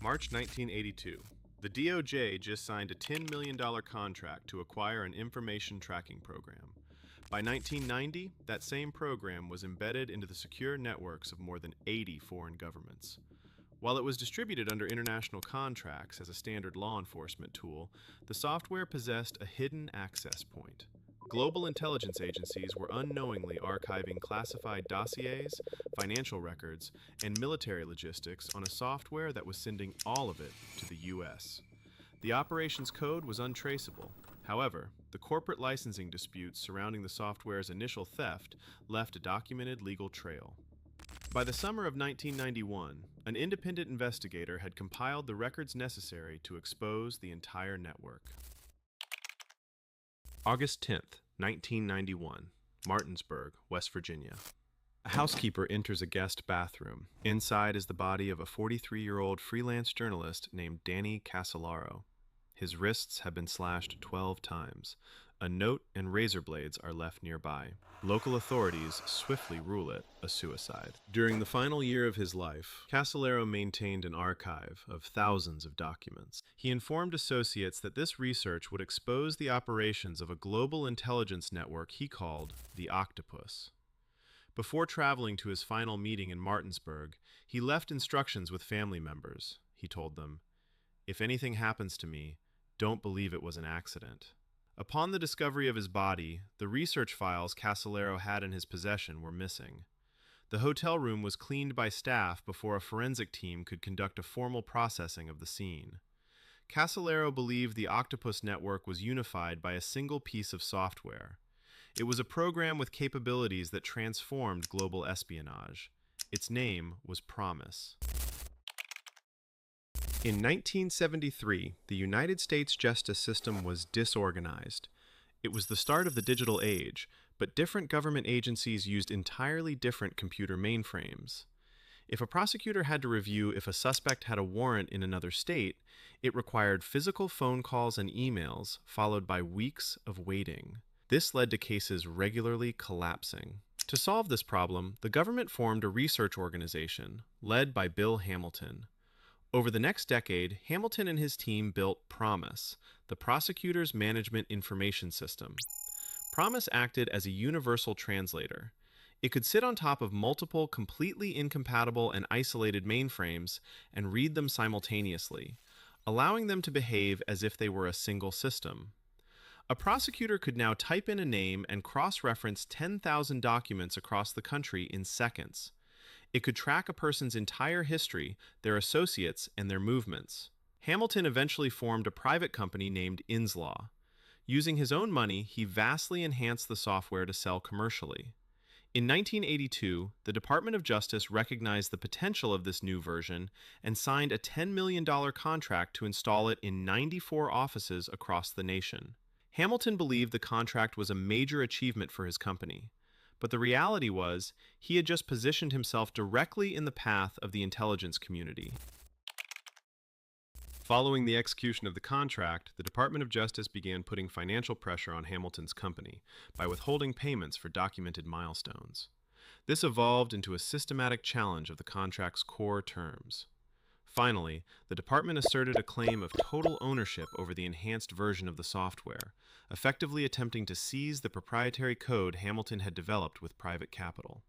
March 1982. The DOJ just signed a $10 million contract to acquire an information tracking program. By 1990, that same program was embedded into the secure networks of more than 80 foreign governments. While it was distributed under international contracts as a standard law enforcement tool, the software possessed a hidden access point. Global intelligence agencies were unknowingly archiving classified dossiers, financial records, and military logistics on a software that was sending all of it to the US. The operations code was untraceable. However, the corporate licensing disputes surrounding the software's initial theft left a documented legal trail. By the summer of 1991, an independent investigator had compiled the records necessary to expose the entire network. August 10th, 1991, Martinsburg, West Virginia. A housekeeper enters a guest bathroom. Inside is the body of a 43-year-old freelance journalist named Danny Casolaro. His wrists have been slashed 12 times. A note and razor blades are left nearby. Local authorities swiftly rule it a suicide. During the final year of his life, Casolaro maintained an archive of thousands of documents. He informed associates that this research would expose the operations of a global intelligence network he called the Octopus. Before traveling to his final meeting in Martinsburg, he left instructions with family members. He told them, "If anything happens to me, don't believe it was an accident." Upon the discovery of his body, the research files Casolaro had in his possession were missing. The hotel room was cleaned by staff before a forensic team could conduct a formal processing of the scene. Casolaro believed the Octopus network was unified by a single piece of software. It was a program with capabilities that transformed global espionage. Its name was PROMIS. In 1973, the United States justice system was disorganized. It was the start of the digital age, but different government agencies used entirely different computer mainframes. If a prosecutor had to review if a suspect had a warrant in another state, it required physical phone calls and emails, followed by weeks of waiting. This led to cases regularly collapsing. To solve this problem, the government formed a research organization, led by Bill Hamilton. Over the next decade, Hamilton and his team built PROMIS, the Prosecutor's Management Information System. PROMIS acted as a universal translator. It could sit on top of multiple completely incompatible and isolated mainframes and read them simultaneously, allowing them to behave as if they were a single system. A prosecutor could now type in a name and cross-reference 10,000 documents across the country in seconds. It could track a person's entire history, their associates, and their movements. Hamilton eventually formed a private company named Inslaw. Using his own money, he vastly enhanced the software to sell commercially. In 1982, the Department of Justice recognized the potential of this new version and signed a $10 million contract to install it in 94 offices across the nation. Hamilton believed the contract was a major achievement for his company. But the reality was, he had just positioned himself directly in the path of the intelligence community. Following the execution of the contract, the Department of Justice began putting financial pressure on Hamilton's company by withholding payments for documented milestones. This evolved into a systematic challenge of the contract's core terms. Finally, the department asserted a claim of total ownership over the enhanced version of the software, effectively attempting to seize the proprietary code Hamilton had developed with private capital.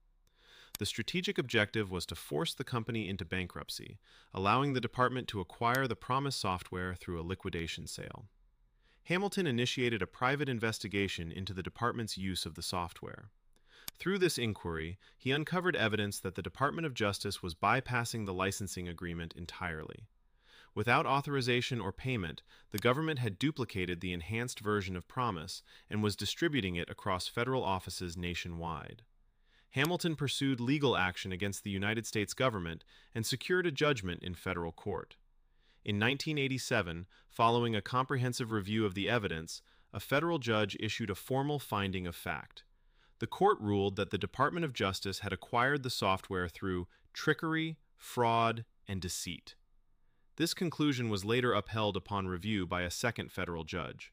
The strategic objective was to force the company into bankruptcy, allowing the department to acquire the PROMIS software through a liquidation sale. Hamilton initiated a private investigation into the department's use of the software. Through this inquiry, he uncovered evidence that the Department of Justice was bypassing the licensing agreement entirely. Without authorization or payment, the government had duplicated the enhanced version of PROMIS and was distributing it across federal offices nationwide. Hamilton pursued legal action against the United States government and secured a judgment in federal court. In 1987, following a comprehensive review of the evidence, a federal judge issued a formal finding of fact. The court ruled that the Department of Justice had acquired the software through trickery, fraud, and deceit. This conclusion was later upheld upon review by a second federal judge.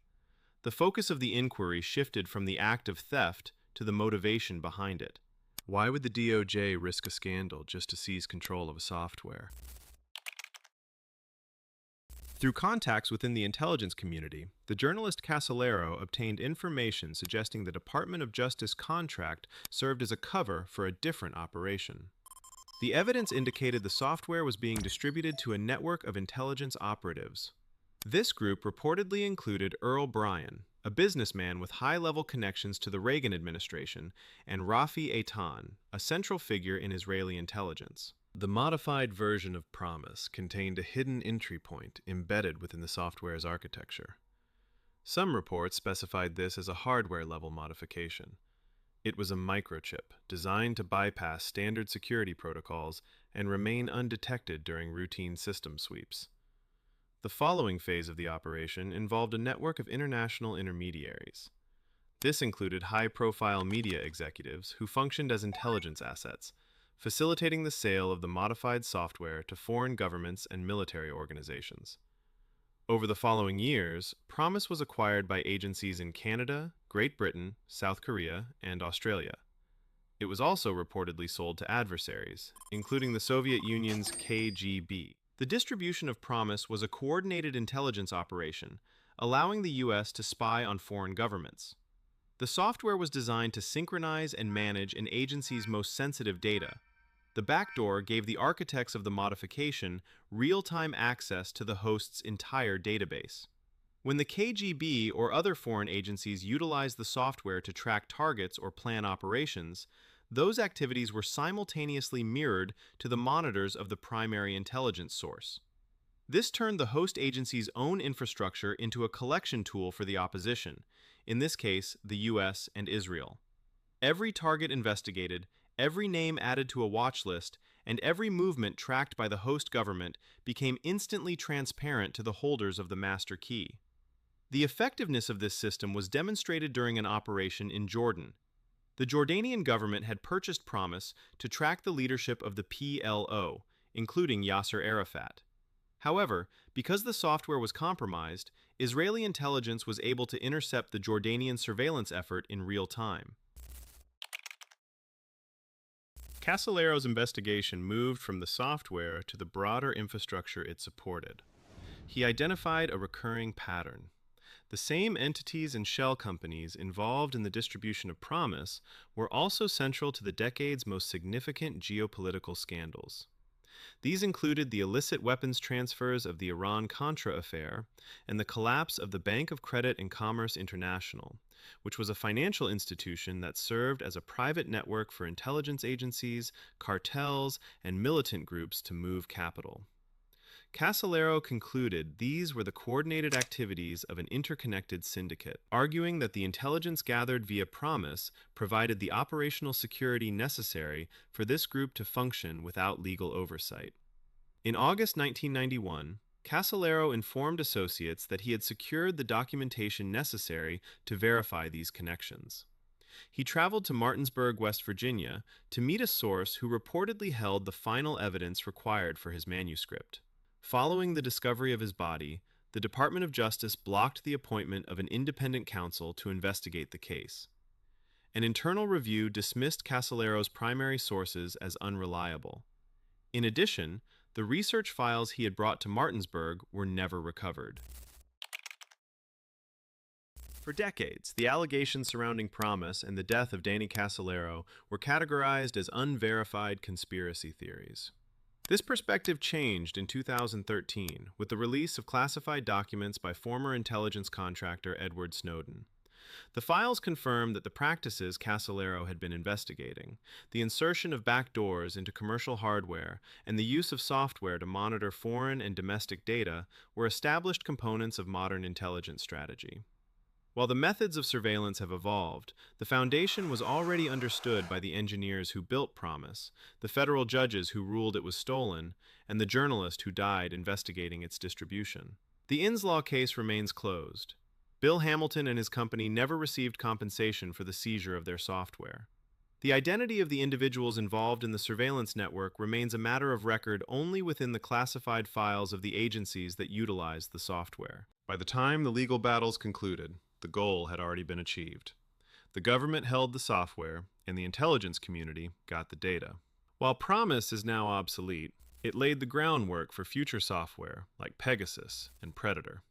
The focus of the inquiry shifted from the act of theft to the motivation behind it. Why would the DOJ risk a scandal just to seize control of a software? Through contacts within the intelligence community, the journalist Casolaro obtained information suggesting the Department of Justice contract served as a cover for a different operation. The evidence indicated the software was being distributed to a network of intelligence operatives. This group reportedly included Earl Bryan, a businessman with high-level connections to the Reagan administration, and Rafi Eitan, a central figure in Israeli intelligence. The modified version of PROMIS contained a hidden entry point embedded within the software's architecture. Some reports specified this as a hardware-level modification. It was a microchip designed to bypass standard security protocols and remain undetected during routine system sweeps. The following phase of the operation involved a network of international intermediaries. This included high-profile media executives who functioned as intelligence assets, facilitating the sale of the modified software to foreign governments and military organizations. Over the following years, PROMIS was acquired by agencies in Canada, Great Britain, South Korea, and Australia. It was also reportedly sold to adversaries, including the Soviet Union's KGB. The distribution of PROMIS was a coordinated intelligence operation, allowing the U.S. to spy on foreign governments. The software was designed to synchronize and manage an agency's most sensitive data. The backdoor gave the architects of the modification real-time access to the host's entire database. When the KGB or other foreign agencies utilized the software to track targets or plan operations, those activities were simultaneously mirrored to the monitors of the primary intelligence source. This turned the host agency's own infrastructure into a collection tool for the opposition, in this case, the US and Israel. Every target investigated, every name added to a watch list, and every movement tracked by the host government became instantly transparent to the holders of the master key. The effectiveness of this system was demonstrated during an operation in Jordan. The Jordanian government had purchased PROMIS to track the leadership of the PLO, including Yasser Arafat. However, because the software was compromised, Israeli intelligence was able to intercept the Jordanian surveillance effort in real time. Casolaro's investigation moved from the software to the broader infrastructure it supported. He identified a recurring pattern. The same entities and shell companies involved in the distribution of PROMIS were also central to the decade's most significant geopolitical scandals. These included the illicit weapons transfers of the Iran-Contra affair and the collapse of the Bank of Credit and Commerce International, which was a financial institution that served as a private network for intelligence agencies, cartels, and militant groups to move capital. Casolaro concluded these were the coordinated activities of an interconnected syndicate, arguing that the intelligence gathered via PROMIS provided the operational security necessary for this group to function without legal oversight. In August 1991, Casolaro informed associates that he had secured the documentation necessary to verify these connections. He traveled to Martinsburg, West Virginia, to meet a source who reportedly held the final evidence required for his manuscript. Following the discovery of his body, the Department of Justice blocked the appointment of an independent counsel to investigate the case. An internal review dismissed Casolaro's primary sources as unreliable. In addition, the research files he had brought to Martinsburg were never recovered. For decades, the allegations surrounding PROMIS and the death of Danny Casolaro were categorized as unverified conspiracy theories. This perspective changed in 2013 with the release of classified documents by former intelligence contractor Edward Snowden. The files confirmed that the practices Casolaro had been investigating, the insertion of backdoors into commercial hardware, and the use of software to monitor foreign and domestic data were established components of modern intelligence strategy. While the methods of surveillance have evolved, the foundation was already understood by the engineers who built PROMIS, the federal judges who ruled it was stolen, and the journalist who died investigating its distribution. The Inslaw case remains closed. Bill Hamilton and his company never received compensation for the seizure of their software. The identity of the individuals involved in the surveillance network remains a matter of record only within the classified files of the agencies that utilized the software. By the time the legal battles concluded, the goal had already been achieved. The government held the software, and the intelligence community got the data. While PROMIS is now obsolete, It laid the groundwork for future software like Pegasus and Predator.